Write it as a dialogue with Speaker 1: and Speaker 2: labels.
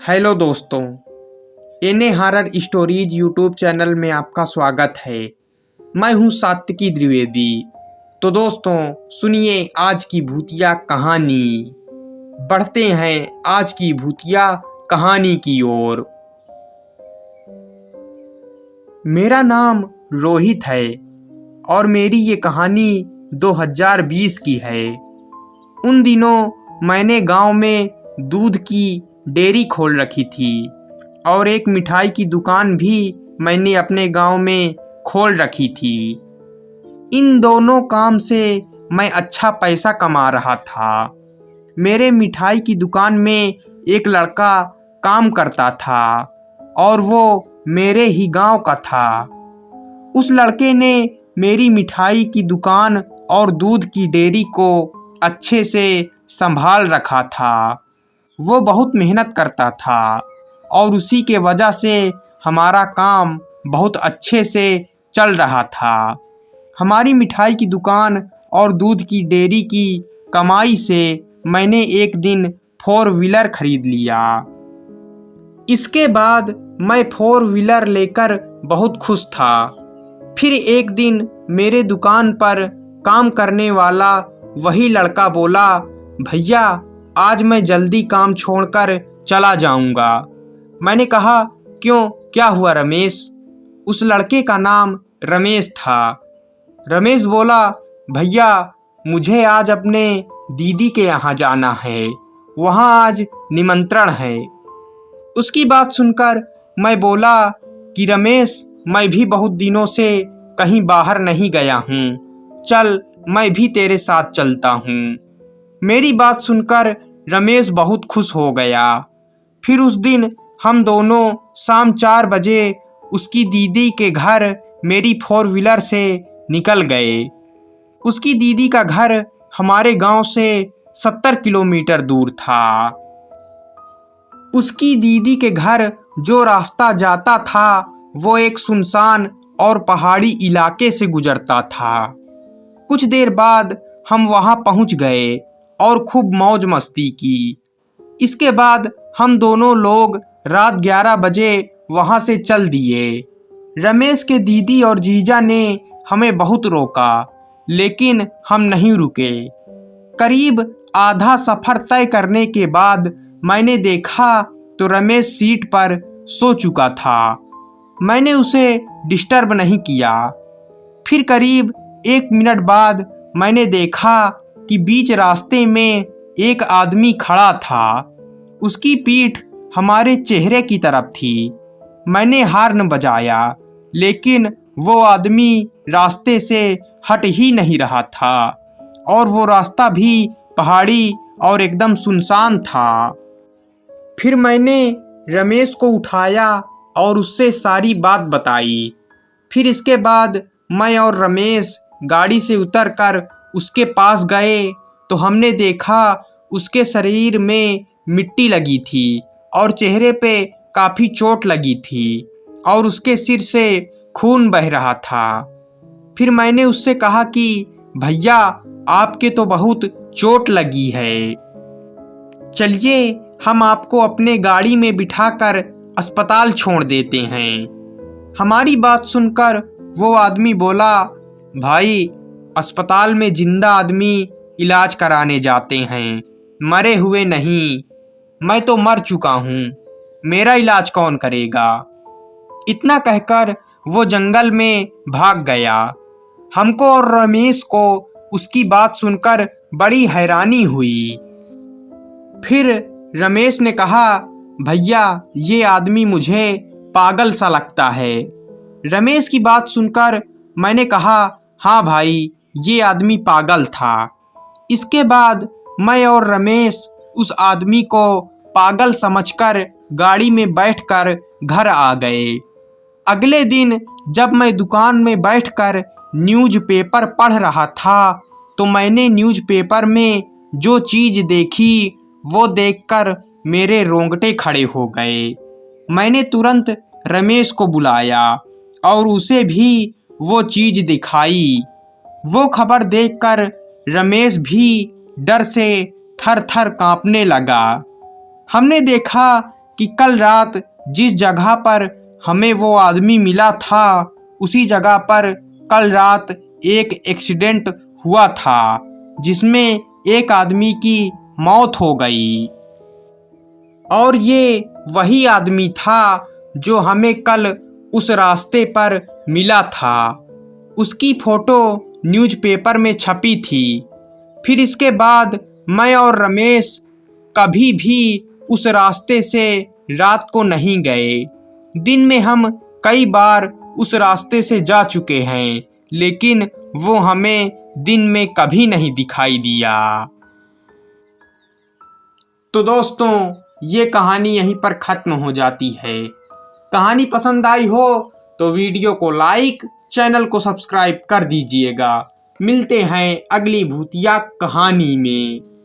Speaker 1: Hello दोस्तों, एने horror stories YouTube channel में आपका स्वागत है। मैं हूं सात्विकी द्विवेदी। तो दोस्तों सुनिए आज की भूतिया कहानी। बढ़ते हैं आज की भूतिया कहानी की ओर। मेरा नाम रोहित है और मेरी ये कहानी 2020 की है। उन दिनों मैंने गांव में दूध की डेयरी खोल रखी थी और एक मिठाई की दुकान भी मैंने अपने गांव में खोल रखी थी। इन दोनों काम से मैं अच्छा पैसा कमा रहा था। मेरे मिठाई की दुकान में एक लड़का काम करता था और वो मेरे ही गांव का था। उस लड़के ने मेरी मिठाई की दुकान और दूध की डेयरी को अच्छे से संभाल रखा था। वो बहुत मेहनत करता था और उसी के वजह से हमारा काम बहुत अच्छे से चल रहा था। हमारी मिठाई की दुकान और दूध की डेयरी की कमाई से मैंने एक दिन 4 व्हीलर खरीद लिया। इसके बाद मैं 4 व्हीलर लेकर बहुत खुश था। फिर एक दिन मेरे दुकान पर काम करने वाला वही लड़का बोला, भैया आज मैं जल्दी काम छोड़कर चला जाऊंगा। मैंने कहा क्यों, क्या हुआ रमेश? उस लड़के का नाम रमेश था। रमेश बोला, भैया मुझे आज अपने दीदी के यहाँ जाना है, वहाँ आज निमंत्रण है। उसकी बात सुनकर मैं बोला कि रमेश मैं भी बहुत दिनों से कहीं बाहर नहीं गया हूँ, चल मैं भी तेरे साथ चलता हूँ। मेरी बात सुनकर रमेश बहुत खुश हो गया। फिर उस दिन हम दोनों शाम 4 बजे उसकी दीदी के घर मेरी 4 व्हीलर से निकल गए। उसकी दीदी का घर हमारे गांव से 70 किलोमीटर दूर था। उसकी दीदी के घर जो रास्ता जाता था वो एक सुनसान और पहाड़ी इलाके से गुजरता था। कुछ देर बाद हम वहां पहुंच गए और खूब मौज मस्ती की। इसके बाद हम दोनों लोग रात 11 बजे वहां से चल दिए। रमेश के दीदी और जीजा ने हमें बहुत रोका, लेकिन हम नहीं रुके। करीब आधा सफर तय करने के बाद मैंने देखा तो रमेश सीट पर सो चुका था। मैंने उसे डिस्टर्ब नहीं किया। फिर करीब 1 मिनट बाद मैंने देखा कि बीच रास्ते में एक आदमी खड़ा था। उसकी पीठ हमारे चेहरे की तरफ थी। मैंने हॉर्न बजाया, लेकिन वो आदमी रास्ते से हट ही नहीं रहा था और वो रास्ता भी पहाड़ी और एकदम सुनसान था। फिर मैंने रमेश को उठाया और उससे सारी बात बताई। फिर इसके बाद मैं और रमेश गाड़ी से उतरकर उसके पास गए तो हमने देखा उसके शरीर में मिट्टी लगी थी और चेहरे पे काफ़ी चोट लगी थी और उसके सिर से खून बह रहा था। फिर मैंने उससे कहा कि भैया आपके तो बहुत चोट लगी है, चलिए हम आपको अपने गाड़ी में बिठाकर अस्पताल छोड़ देते हैं। हमारी बात सुनकर वो आदमी बोला, भाई अस्पताल में जिंदा आदमी इलाज कराने जाते हैं, मरे हुए नहीं। मैं तो मर चुका हूँ, मेरा इलाज कौन करेगा? इतना कहकर वो जंगल में भाग गया। हमको और रमेश को उसकी बात सुनकर बड़ी हैरानी हुई। फिर रमेश ने कहा, भैया ये आदमी मुझे पागल सा लगता है। रमेश की बात सुनकर मैंने कहा, हाँ भाई ये आदमी पागल था। इसके बाद मैं और रमेश उस आदमी को पागल समझकर गाड़ी में बैठकर घर आ गए। अगले दिन जब मैं दुकान में बैठकर न्यूज़पेपर पढ़ रहा था तो मैंने न्यूज़पेपर में जो चीज़ देखी वो देखकर मेरे रोंगटे खड़े हो गए। मैंने तुरंत रमेश को बुलाया और उसे भी वो चीज़ दिखाई। वो खबर देखकर रमेश भी डर से थर थर कांपने लगा। हमने देखा कि कल रात जिस जगह पर हमें वो आदमी मिला था उसी जगह पर कल रात एक एक्सीडेंट हुआ था जिसमें एक आदमी की मौत हो गई। और ये वही आदमी था जो हमें कल उस रास्ते पर मिला था। उसकी फ़ोटो न्यूज़पेपर में छपी थी। फिर इसके बाद मैं और रमेश कभी भी उस रास्ते से रात को नहीं गए। दिन में हम कई बार उस रास्ते से जा चुके हैं, लेकिन वो हमें दिन में कभी नहीं दिखाई दिया। तो दोस्तों, ये कहानी यहीं पर ख़त्म हो जाती है। कहानी पसंद आई हो तो वीडियो को लाइक, चैनल को सब्सक्राइब कर दीजिएगा। मिलते हैं अगली भूतिया कहानी में।